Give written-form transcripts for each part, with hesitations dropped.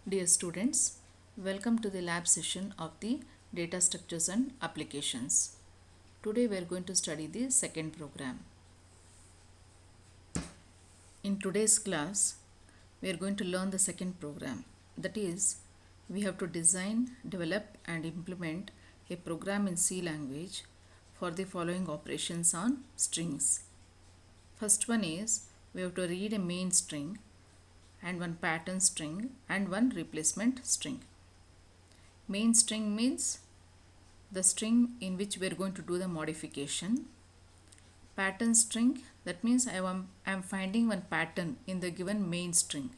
Dear students, welcome to the lab session of the Data Structures and Applications. Today we are going to study the second program. In today's class, we are going to learn the second program. That is, we have to design, develop and implement a program in C language for the following operations on strings. First one is, we have to read a main string and one pattern string and one replacement string. Main string means the string in which we are going to do the modification. Pattern string, that means I am finding one pattern in the given main string.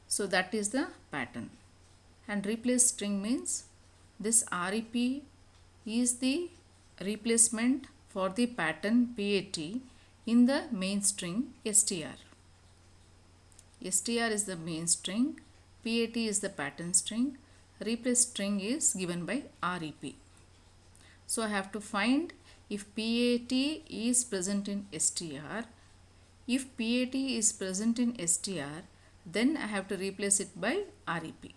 So that is the pattern. And replace string means this REP is the replacement for the pattern PAT in the main string str. str is the main string, PAT is the pattern string, replace string is given by REP. So I have to find if PAT is present in str. If PAT is present in str, then I have to replace it by REP.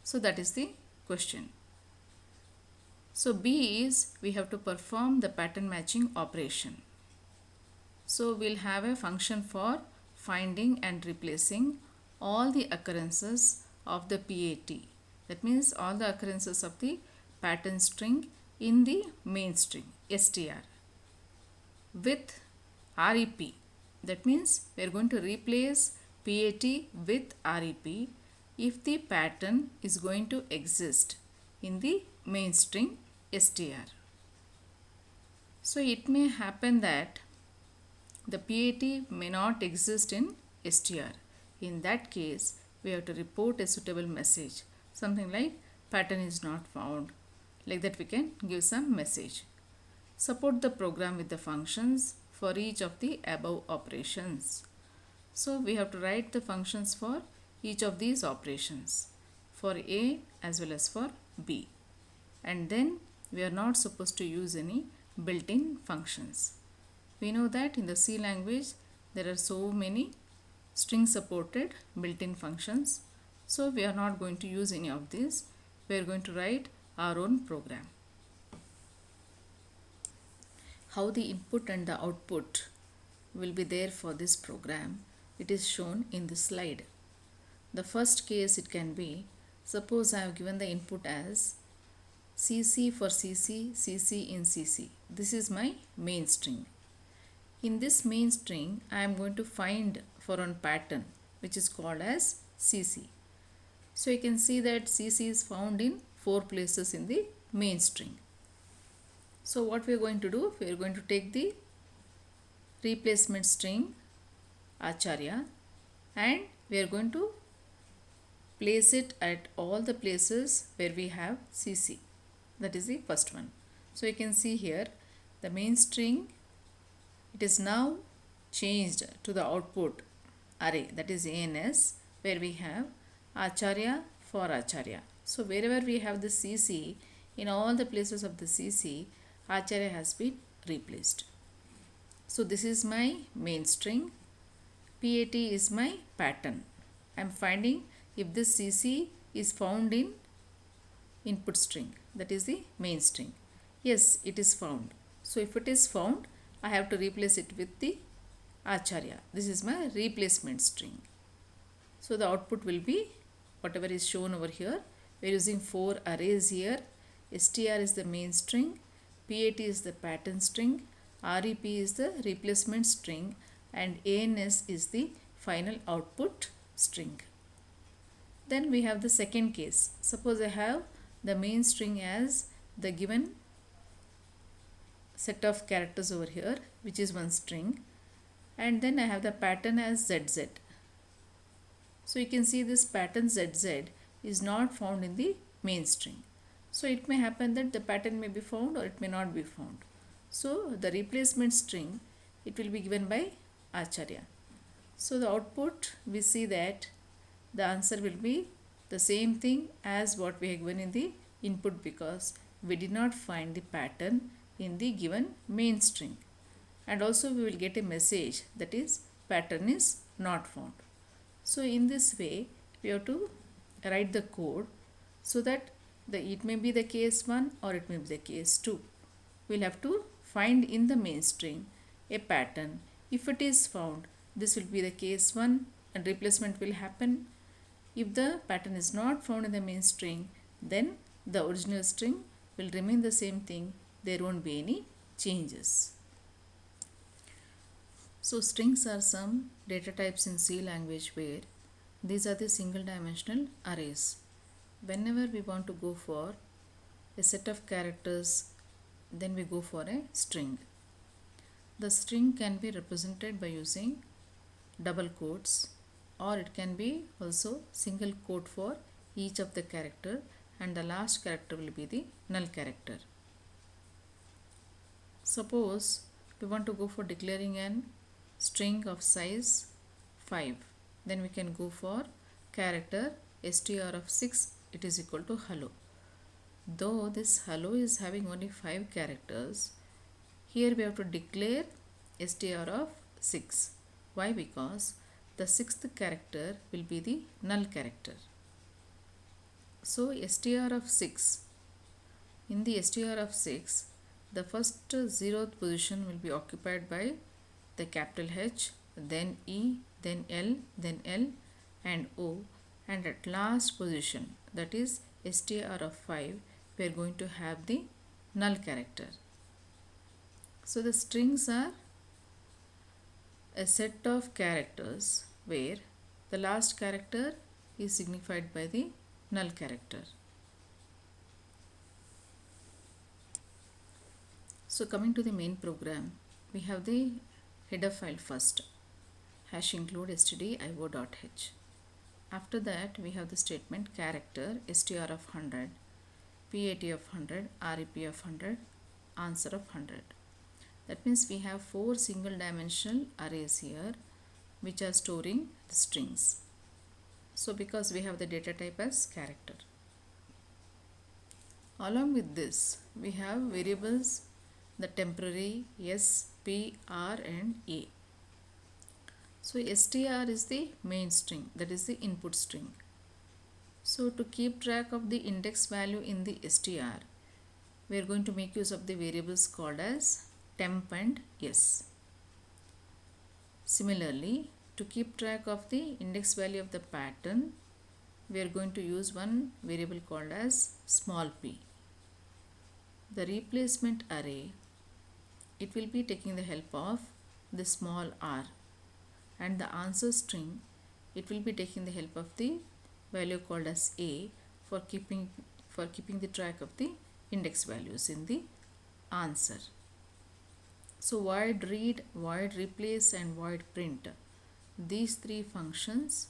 So that is the question. So B is we have to perform the pattern matching operation. So we'll have a function for finding and replacing all the occurrences of the PAT. That means all the occurrences of the pattern string in the main string str with REP. That means we are going to replace PAT with REP if the pattern is going to exist in the main string str. So it may happen that the PAT may not exist in str. In that case, we have to report a suitable message, something like pattern is not found. Like that we can give some message. Support the program with the functions for each of the above operations. So we have to write the functions for each of these operations, for A as well as for B. And then we are not supposed to use any built-in functions. We know that in the C language there are so many string supported built-in functions. So we are not going to use any of these. We are going to write our own program. How the input and the output will be there for this program, it is shown in this slide. The first case it can be, suppose I have given the input as CC for CC, CC in CC. This is my main string. In this main string, I am going to find for one pattern which is called as CC. So you can see that CC is found in 4 places in the main string. So what we are going to do, we are going to take the replacement string Acharya and we are going to place it at all the places where we have CC. That is the first one. So you can see here the main string, it is now changed to the output array, that is ANS, where we have Acharya for Acharya. So wherever we have the CC, in all the places of the CC, Acharya has been replaced. So this is my main string. PAT is my pattern. I am finding if this CC is found in input string, that is the main string. Yes, it is found. So if it is found, I have to replace it with the Acharya. This is my replacement string. So the output will be whatever is shown over here. We are using 4 arrays here. str is the main string, PAT is the pattern string, REP is the replacement string and ANS is the final output string. Then we have the second case. Suppose I have the main string as the given set of characters over here, which is one string, and then I have the pattern as ZZ. So you can see this pattern ZZ is not found in the main string. So it may happen that the pattern may be found or it may not be found. So the replacement string, it will be given by Acharya. So the output, we see that the answer will be the same thing as what we have given in the input because we did not find the pattern in the given main string. And also we will get a message that is pattern is not found. So in this way we have to write the code so that it may be the case 1 or it may be the case 2. We'll have to find in the main string a pattern. If it is found, this will be the case 1 and replacement will happen. If the pattern is not found in the main string, then the original string will remain the same thing. There won't be any changes. So strings are some data types in C language where these are the single dimensional arrays. Whenever we want to go for a set of characters, then we go for a string. The string can be represented by using double quotes, or it can be also single quote for each of the character, and the last character will be the null character. Suppose we want to go for declaring an string of size 5, then we can go for character str of 6, it is equal to hello. Though this hello is having only 5 characters, here we have to declare str of 6. Why? Because the 6th character will be the null character. So str of 6, in the str of 6, the first 0th position will be occupied by the capital H, then E, then L, and O, and at last position, that is str of 5, we are going to have the null character. So the strings are a set of characters where the last character is signified by the null character. So coming to the main program, we have the header file first, #include stdio.h. After that, we have the statement character str of 100, pat of 100, rep of 100, answer of 100. That means we have 4 single dimensional arrays here which are storing the strings. So because we have the data type as character. Along with this, we have variables, the temporary s, p, r and a. So str is the main string, that is the input string. So to keep track of the index value in the str, we are going to make use of the variables called as temp and s. Similarly, to keep track of the index value of the pattern, we are going to use one variable called as small p. The replacement array, it will be taking the help of the small r, and the answer string, it will be taking the help of the value called as a for keeping the track of the index values in the answer. So void read, void replace and void print, these 3 functions,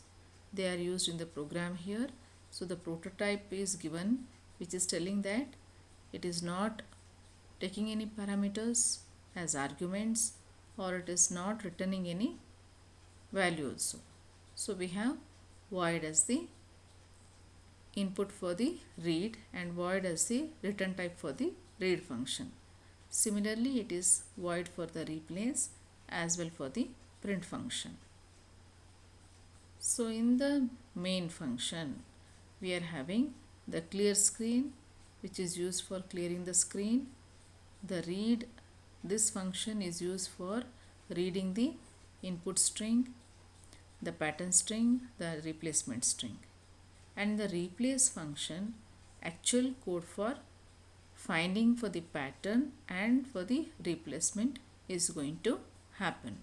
they are used in the program here. So the prototype is given which is telling that it is not taking any parameters as arguments, or it is not returning any value also. So we have void as the input for the read and void as the return type for the read function. Similarly, it is void for the replace as well for the print function. So in the main function, we are having the clear screen, which is used for clearing the screen. The read, this function is used for reading the input string, the pattern string, the replacement string. And the replace function, actual code for finding for the pattern and for the replacement is going to happen.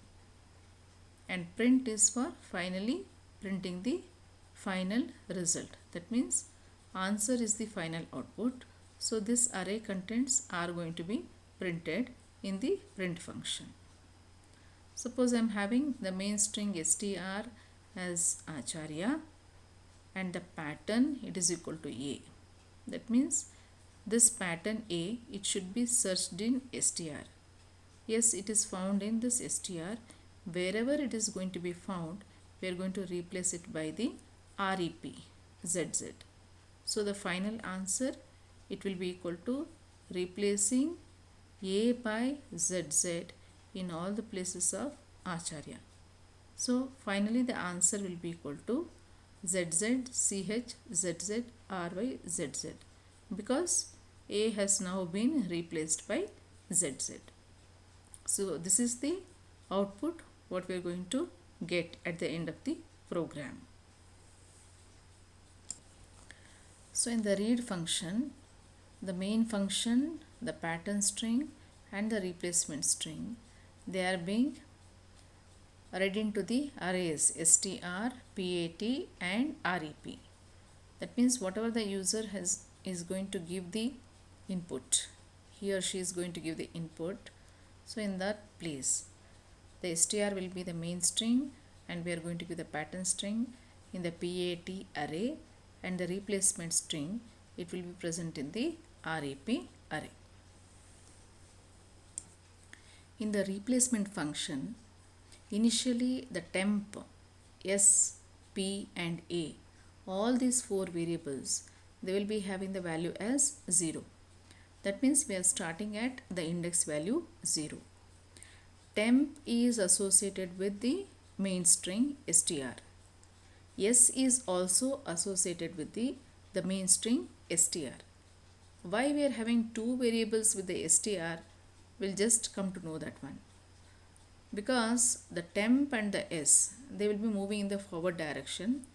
And print is for finally printing the final result. That means answer is the final output. So this array contents are going to be printed in the print function. Suppose I am having the main string str as Acharya and the pattern, it is equal to a. That means this pattern a, it should be searched in str. Yes, it is found in this str. Wherever it is going to be found, we are going to replace it by the rep zz. So the final answer, it will be equal to replacing a by zz in all the places of Acharya. So finally the answer will be equal to ZZ, CH, ZZ, RY, ZZ, because A has now been replaced by ZZ. So this is the output what we are going to get at the end of the program. So in the read function, the main function, the pattern string and the replacement string, they are being read into the arrays str, pat and rep. That means whatever the user is going to give the input, he or she is going to give the input. So in that place, the str will be the main string and we are going to give the pattern string in the pat array, and the replacement string, it will be present in the rep array. In the replacement function, initially the temp, s, p and a, all these four variables, they will be having the value as 0. That means we are starting at the index value 0. Temp is associated with the main string str. S is also associated with the main string str. Why we are having two variables with the str, we'll just come to know that one. Because the temp and the s, they will be moving in the forward direction.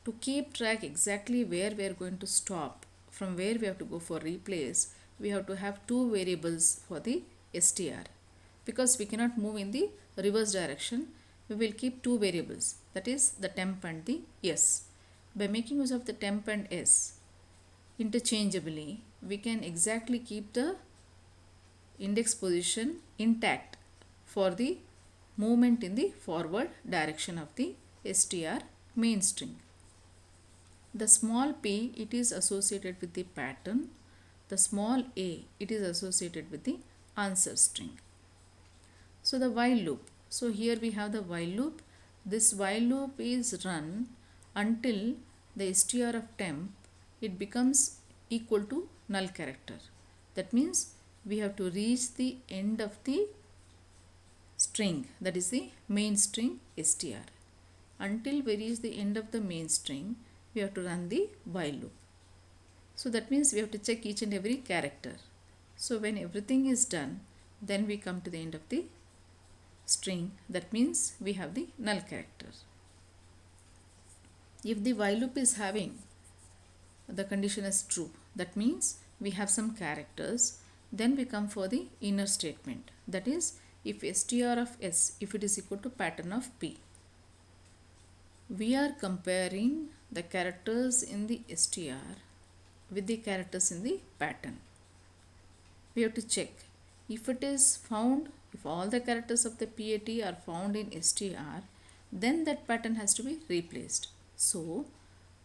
To keep track exactly where we are going to stop, from where we have to go for replace, we have to have two variables for the str. Because we cannot move in the reverse direction, we will keep two variables, that is the temp and the s. By making use of the temp and s interchangeably, we can exactly keep the index position intact for the movement in the forward direction of the str main string. The small p, it is associated with the pattern. The small a, it is associated with the answer string. So the while loop. So here we have the while loop. This while loop is run until the str of temp, it becomes equal to null character. That means we have to reach the end of the string, that is the main string str. Until we reach the end of the main string, we have to run the while loop. So that means we have to check each and every character. So when everything is done, then we come to the end of the string. That means we have the null character. If the while loop is having the condition as true, that means we have some characters, then we come for the inner statement. That is, if str of s, if it is equal to pattern of p. We are comparing the characters in the str with the characters in the pattern. We have to check if it is found, if all the characters of the PAT are found in str, then that pattern has to be replaced. So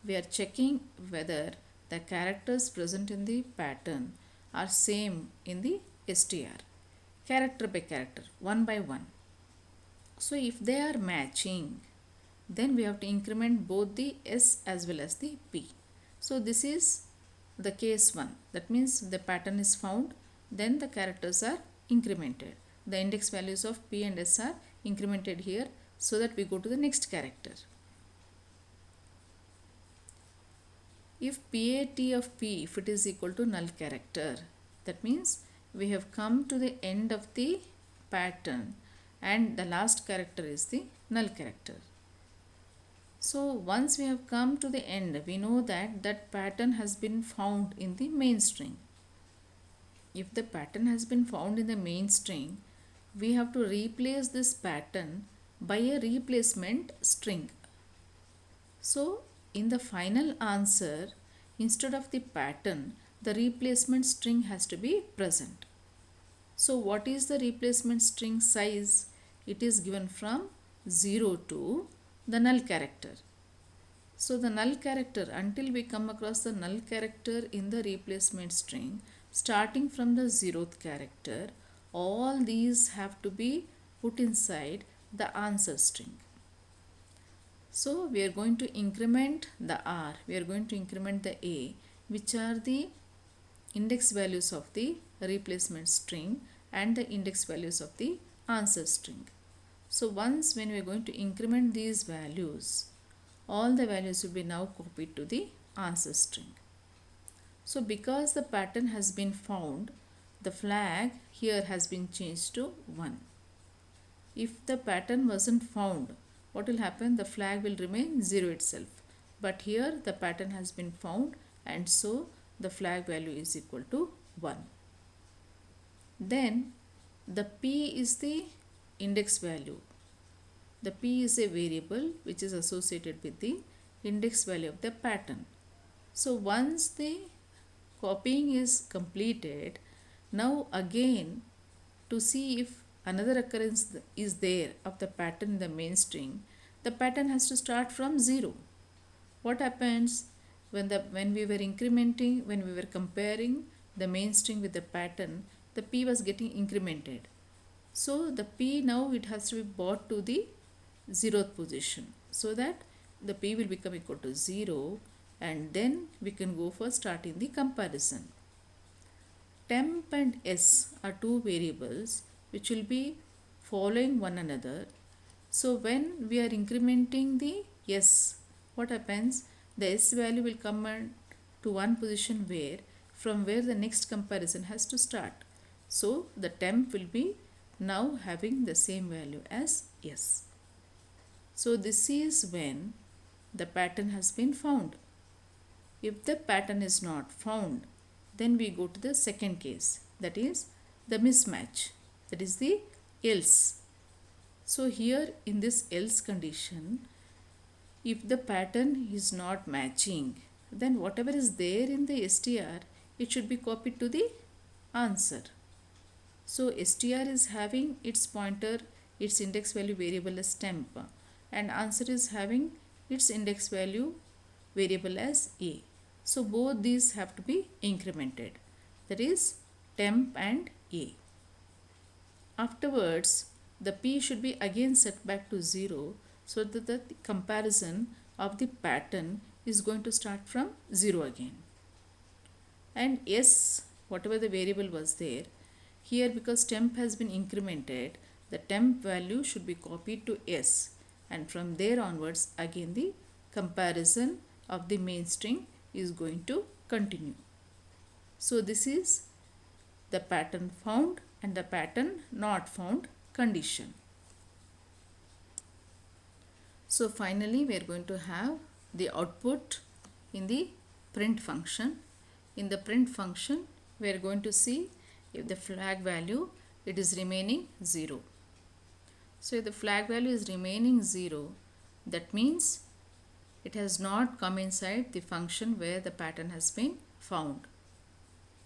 we are checking whether the characters present in the pattern are same in the str, character by character, one by one. So if they are matching, then we have to increment both the s as well as the p. So this is the case 1. That means the pattern is found, then the characters are incremented. The index values of p and s are incremented here, so that we go to the next character. If PAT of p, if it is equal to null character, that means we have come to the end of the pattern and the last character is the null character. So once we have come to the end, we know that that pattern has been found in the main string. If the pattern has been found in the main string, we have to replace this pattern by a replacement string. So in the final answer, instead of the pattern, the replacement string has to be present. So what is the replacement string size? It is given from 0 to the null character. So the null character, until we come across the null character in the replacement string, starting from the 0th character, all these have to be put inside the answer string. So we are going to increment the r, we are going to increment the a, which are the index values of the replacement string and the index values of the answer string. So once when we are going to increment these values, all the values will be now copied to the answer string. So because the pattern has been found, the flag here has been changed to 1. If the pattern wasn't found, what will happen? The flag will remain 0 itself. But here the pattern has been found, and so the flag value is equal to 1. Then the p is the index value. The p is a variable which is associated with the index value of the pattern. So once the copying is completed, now again to see if another occurrence is there of the pattern in the main string, the pattern has to start from 0. What happens when we were incrementing, when we were comparing the main string with the pattern, the p was getting incremented. So the p now it has to be brought to the 0th position, so that the p will become equal to 0, and then we can go for starting the comparison. Temp and s are two variables which will be following one another. So when we are incrementing the s, what happens? The s value will come to one position from where the next comparison has to start. So the temp will be now having the same value as s. So this is when the pattern has been found. If the pattern is not found, then we go to the second case, that is the mismatch, that is the else. So here in this else condition, if the pattern is not matching, then whatever is there in the str, it should be copied to the answer. So str is having its pointer, its index value variable as temp, and answer is having its index value variable as a. So both these have to be incremented, that is temp and a. Afterwards, the p should be again set back to 0, so that the comparison of the pattern is going to start from 0 again. And s, whatever the variable was there, here because temp has been incremented, the temp value should be copied to s, and from there onwards again the comparison of the main string is going to continue. So this is the pattern found and the pattern not found condition. So finally we are going to have the output in the print function. In the print function we are going to see if the flag value it is remaining 0. So if the flag value is remaining 0, that means it has not come inside the function where the pattern has been found.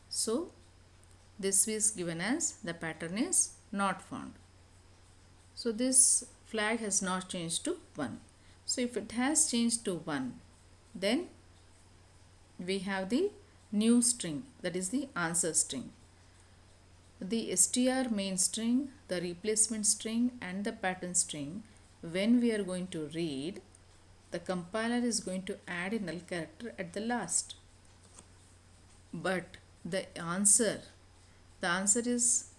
So this is given as the pattern is not found. So this flag has not changed to 1. So if it has changed to 1, then we have the new string, that is the answer string. The str main string, the replacement string and the pattern string, when we are going to read, the compiler is going to add a null character at the last. But the answer is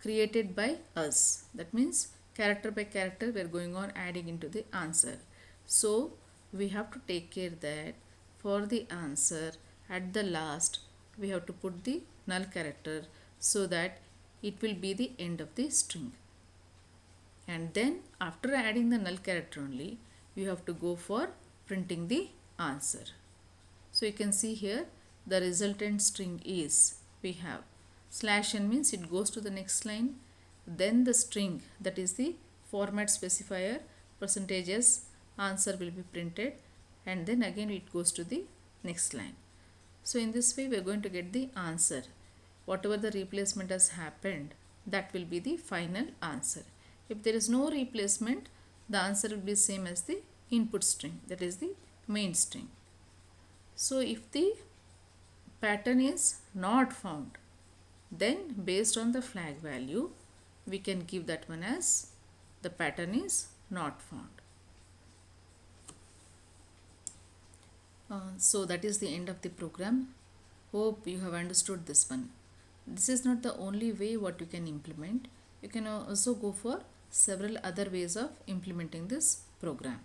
created by us. That means character by character we are going on adding into the answer. So we have to take care that for the answer at the last we have to put the null character, so that it will be the end of the string. And then after adding the null character only, you have to go for printing the answer. So you can see here the resultant string is, we have /n means it goes to the next line, then the string, that is the format specifier %s answer will be printed, and then again it goes to the next line. So in this way we are going to get the answer. Whatever the replacement has happened, that will be the final answer. If there is no replacement, the answer will be same as the input string, that is the main string. So if the pattern is not found, then based on the flag value we can give that one as the pattern is not found. So that is the end of the program. Hope you have understood this one. This is not the only way what you can implement. You can also go for several other ways of implementing this program.